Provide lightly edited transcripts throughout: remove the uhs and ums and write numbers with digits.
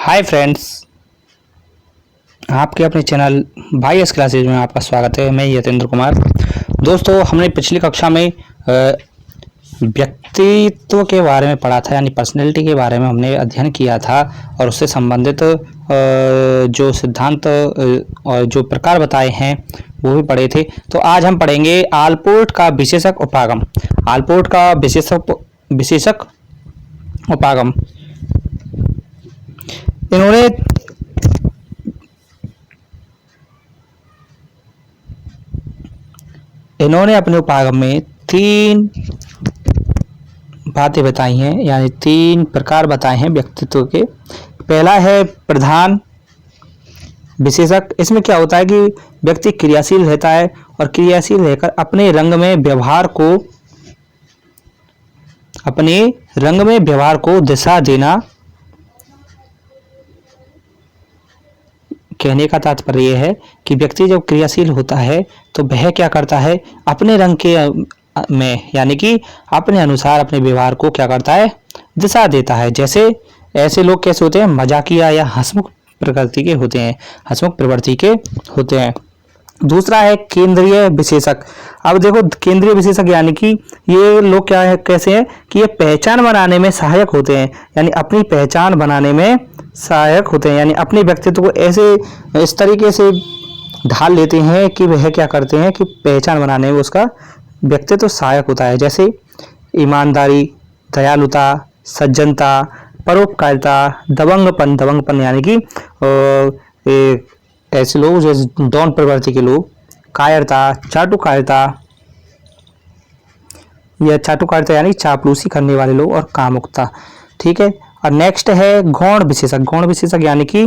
Hi friends, आपके अपने channel भाई एस क्लासेज में आपका स्वागत है। मैं यतेंद्र कुमार। दोस्तों, हमने पिछली कक्षा में व्यक्तित्व के बारे में पढ़ा था, यानी पर्सनैलिटी के बारे में हमने अध्ययन किया था और उससे संबंधित जो सिद्धांत और जो प्रकार बताए हैं वो भी पढ़े थे। तो आज हम पढ़ेंगे आलपोर्ट का विशेषक उपागम। आलपोर्ट का विशेषक उपागम इन्होंने अपने उपागम में 3 बातें बताई हैं, यानी 3 प्रकार बताए हैं व्यक्तित्व के। पहला है प्रधान विशेषक। इसमें क्या होता है कि व्यक्ति क्रियाशील रहता है और क्रियाशील रहकर अपने रंग में व्यवहार को दिशा देना। कहने का तात्पर्य यह है कि व्यक्ति जब क्रियाशील होता है तो वह क्या करता है, अपने रंग के में यानी कि अपने अनुसार अपने व्यवहार को क्या करता है, दिशा देता है। जैसे ऐसे लोग कैसे होते हैं, मजाकिया या हंसमुख प्रकृति के होते हैं, हंसमुख प्रवृत्ति के होते हैं। दूसरा है केंद्रीय विशेषक। अब देखो, केंद्रीय विशेषक यानी कि ये लोग क्या है, कैसे हैं कि ये पहचान बनाने में सहायक होते हैं, यानी अपनी पहचान बनाने में सहायक होते हैं, यानी अपने व्यक्तित्व को ऐसे इस तरीके से ढाल लेते हैं कि वह क्या करते हैं कि पहचान बनाने में उसका व्यक्तित्व सहायक होता है। जैसे ईमानदारी, दयालुता, सज्जनता, परोपकारिता, दबंगपन यानी कि ऐसे लोग जैसे डॉन प्रवृत्ति के लोग, कायरता, चाटुकारिता यानी चापलूसी करने वाले लोग, और कामुकता। ठीक है। और नेक्स्ट है गौण विशेषक। गौण विशेषक यानी कि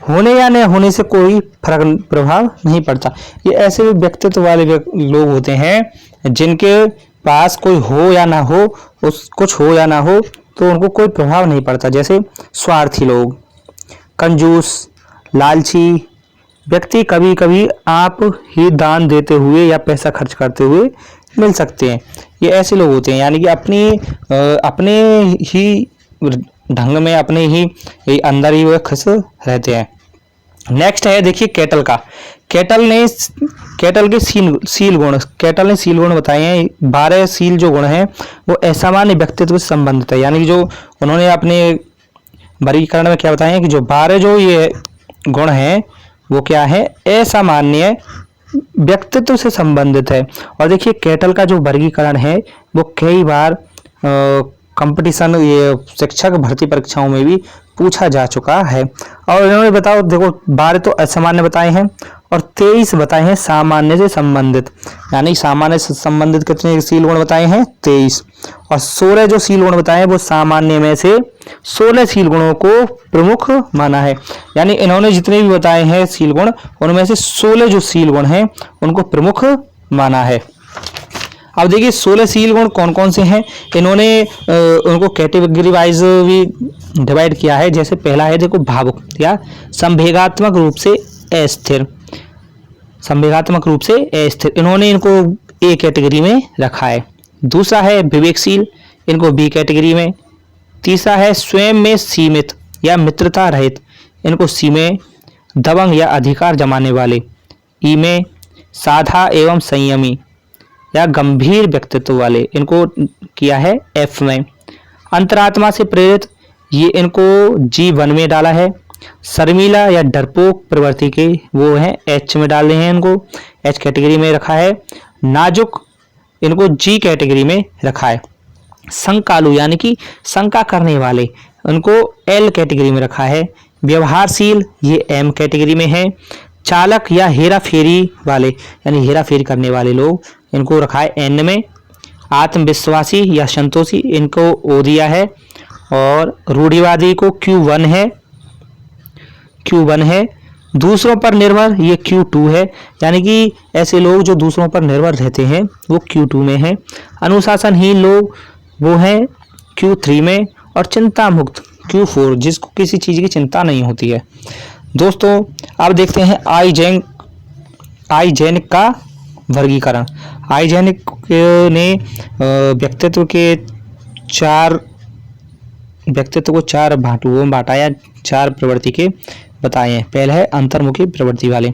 होने या न होने से कोई प्रभाव नहीं पड़ता। ये ऐसे व्यक्तित्व वाले लोग होते हैं जिनके पास कोई हो या ना हो, कुछ हो या ना हो, तो उनको कोई प्रभाव नहीं पड़ता। जैसे स्वार्थी लोग, कंजूस, लालची व्यक्ति कभी कभी आप ही दान देते हुए या पैसा खर्च करते हुए मिल सकते हैं। ये ऐसे लोग होते हैं, यानी कि अपने ही ढंग में, अपने ही अंदर ही वो खुश रहते हैं। नेक्स्ट है, देखिए कैटल का। कैटल ने सील गुण बताए हैं। 12 सील जो गुण हैं वो असामान्य व्यक्तित्व से संबंधित है, यानी कि जो उन्होंने अपने वर्गीकरण में क्या बताया है कि जो 12 जो ये गुण हैं वो क्या है, असामान्य व्यक्तित्व से संबंधित है। और देखिए कैटल का जो वर्गीकरण है वो कई बार कंपटीशन, ये शिक्षक भर्ती परीक्षाओं में भी पूछा जा चुका है। और इन्होंने बताओ, देखो 12 तो असामान्य बताए हैं और 23 बताए हैं सामान्य से संबंधित, यानी सामान्य से संबंधित कितने सील गुण बताए हैं, 23। और 16 जो सील गुण बताए हैं वो सामान्य में से 16 सील गुणों को प्रमुख माना है। यानी इन्होंने जितने भी बताए हैं सील गुण, उनमें से 16 जो सील गुण हैं उनको प्रमुख माना है। अब देखिए 16 सील गुण कौन कौन से हैं, इन्होंने उनको कैटेगरी वाइज भी डिवाइड किया है। जैसे पहला है, देखो भावुक या संवेगात्मक रूप से अस्थिर, इन्होंने इनको ए कैटेगरी में रखा है। दूसरा है विवेकशील, इनको बी कैटेगरी में। तीसरा है स्वयं में सीमित या मित्रता रहित, इनको सी में। दबंग या अधिकार जमाने वाले, ई में। साधा एवं संयमी या गंभीर व्यक्तित्व वाले, इनको किया है एफ में। अंतरात्मा से प्रेरित, ये इनको G1 में डाला है। शर्मीला या डरपोक प्रवृत्ति के, वो हैं H में डाले हैं, इनको H कैटेगरी में रखा है। नाजुक, इनको G कैटेगरी में रखा है। शंकालु यानी कि शंका करने वाले, उनको L कैटेगरी में रखा है। व्यवहारशील, ये M कैटेगरी में है। चालक या हेरा फेरी वाले, यानी हेरा फेरी करने वाले लोग, इनको रखा है N में। आत्मविश्वासी या संतोषी, इनको O दिया है। और रूढ़िवादी को Q1 है। दूसरों पर निर्भर, ये Q2 है, यानी कि ऐसे लोग जो दूसरों पर निर्भर रहते हैं वो Q2 में है। अनुशासनहीन लोग वो हैं Q3 में। और चिंता मुक्त Q4, जिसको किसी चीज़ की चिंता नहीं होती है। दोस्तों, अब देखते हैं आइजेनिक का वर्गीकरण। आइजेनिक ने व्यक्तित्व के 4 व्यक्तित्व को 4 भाटुओं में बांटा या 4 प्रवृत्ति के बताए हैं। पहला है अंतर्मुखी प्रवृत्ति वाले,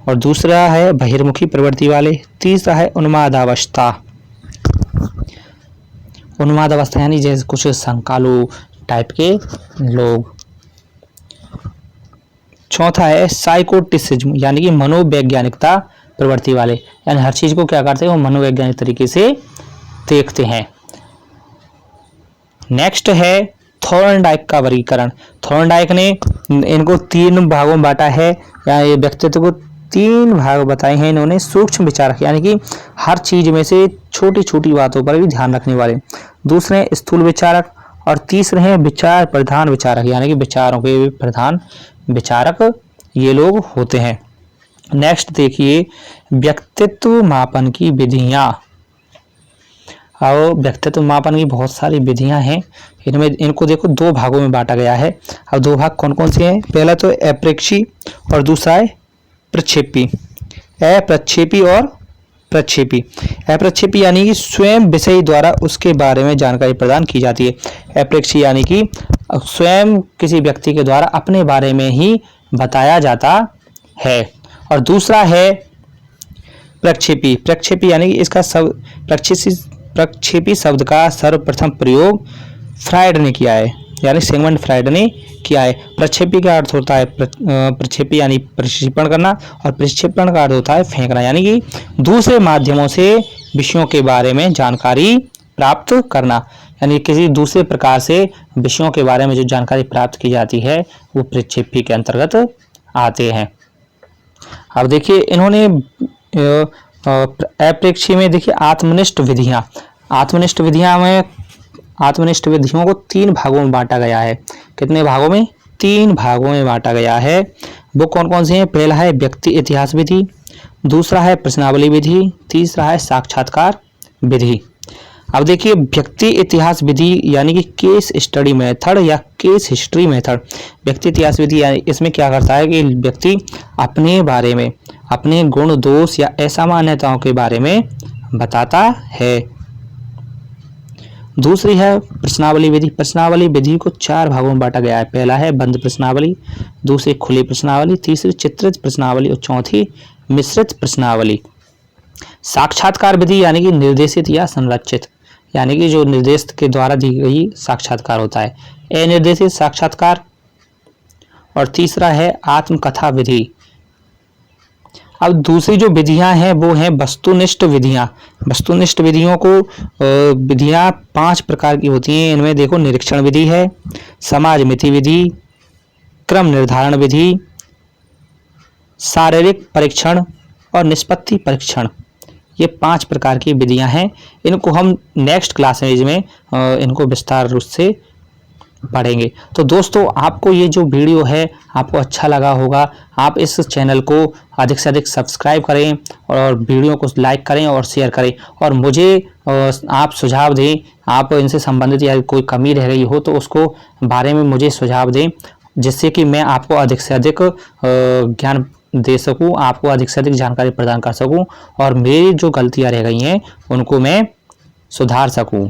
और दूसरा है बहिर्मुखी प्रवृत्ति वाले, तीसरा है उन्मादावस्था। उन्माद अवस्था यानी जैसे कुछ संकालु टाइप के लोग। चौथा है साइकोटिसिज्म यानी कि मनोवैज्ञानिकता प्रवृत्ति वाले, यानी हर चीज को क्या करते हैं वो मनोवैज्ञानिक तरीके से देखते हैं। नेक्स्ट है थॉर्नडाइक का वर्गीकरण। थॉर्नडाइक ने इनको 3 भागों में बांटा है, या ये व्यक्तित्व को 3 भाग बताए हैं इन्होंने। सूक्ष्म विचारक यानी कि हर चीज में से छोटी छोटी बातों पर भी ध्यान रखने वाले, दूसरे हैं स्थूल विचारक, और तीसरे हैं विचार प्रधान विचारक यानी कि विचारों के भी प्रधान विचारक ये लोग होते हैं। नेक्स्ट देखिए व्यक्तित्व मापन की विधियां। और व्यक्तित्व मापन की बहुत सारी विधियां हैं, इनमें इनको देखो 2 भागों में बांटा गया है। अब 2 भाग कौन कौन से हैं? पहला तो अप्रक्षेपी और दूसरा है प्रक्षेपी। अप्रक्षेपी और प्रक्षेपी। अप्रक्षेपी यानी कि स्वयं विषय द्वारा उसके बारे में जानकारी प्रदान की जाती है। अप्रक्षेपी यानी कि स्वयं किसी व्यक्ति के द्वारा अपने बारे में ही बताया जाता है। और दूसरा है प्रक्षेपी। प्रक्षेपी यानी कि इसका प्रक्षेपी शब्द का सर्वप्रथम प्रयोग फ्रायड ने किया है, यानी सिगमंड फ्रायड ने किया है। प्रक्षेपी का अर्थ होता है प्रक्षेपी यानी प्रक्षेपण करना, और प्रक्षेपण का अर्थ होता है फेंकना, यानी कि दूसरे माध्यमों से विषयों के बारे में जानकारी प्राप्त करना, यानी किसी दूसरे प्रकार से विषयों के बारे में जो जानकारी प्राप्त की जाती है वो प्रक्षेपी के अंतर्गत आते हैं। अब देखिए इन्होंने अप्रक्षेपी में देखिए आत्मनिष्ठ विधियां। आत्मनिष्ठ विधियों को 3 भागों में बांटा गया है। कितने भागों में? 3 भागों में बांटा गया है। वो कौन कौन से हैं? पहला है व्यक्ति इतिहास विधि, दूसरा है प्रश्नावली विधि, तीसरा है साक्षात्कार विधि। अब देखिए व्यक्ति इतिहास विधि यानी कि केस स्टडी मेथड या केस हिस्ट्री मेथड। व्यक्ति इतिहास विधि यानी इसमें क्या करता है कि व्यक्ति अपने बारे में, अपने गुण दोष या असामान्यताओं के बारे में बताता है। दूसरी है प्रश्नावली विधि। प्रश्नावली विधि को 4 भागों में बांटा गया है। पहला है बंद प्रश्नावली, दूसरी खुली प्रश्नावली, तीसरी चित्रित प्रश्नावली और चौथी मिश्रित प्रश्नावली। साक्षात्कार विधि यानी कि निर्देशित या संरचित, यानी कि जो निर्देश के द्वारा दी गई साक्षात्कार होता है, अनिर्देशित साक्षात्कार। और तीसरा है आत्मकथा विधि। अब दूसरी जो विधियां हैं वो हैं वस्तुनिष्ठ विधियां। वस्तुनिष्ठ विधियों को विधियां 5 प्रकार की होती हैं। इनमें देखो निरीक्षण विधि है, समाज मिति विधि, क्रम निर्धारण विधि, शारीरिक परीक्षण और निष्पत्ति परीक्षण। ये 5 प्रकार की विधियां हैं। इनको हम नेक्स्ट क्लास में इनको विस्तार रूप से पढ़ेंगे। तो दोस्तों आपको ये जो वीडियो है आपको अच्छा लगा होगा। आप इस चैनल को अधिक से अधिक सब्सक्राइब करें और वीडियो को लाइक करें और शेयर करें, और मुझे आप सुझाव दें। आप इनसे संबंधित या कोई कमी रह गई हो तो उसको बारे में मुझे सुझाव दें, जिससे कि मैं आपको अधिक से अधिक ज्ञान दे सकूं, आपको अधिक से अधिक जानकारी प्रदान कर सकूं और मेरी जो गलतियां रह गई हैं उनको मैं सुधार सकूं।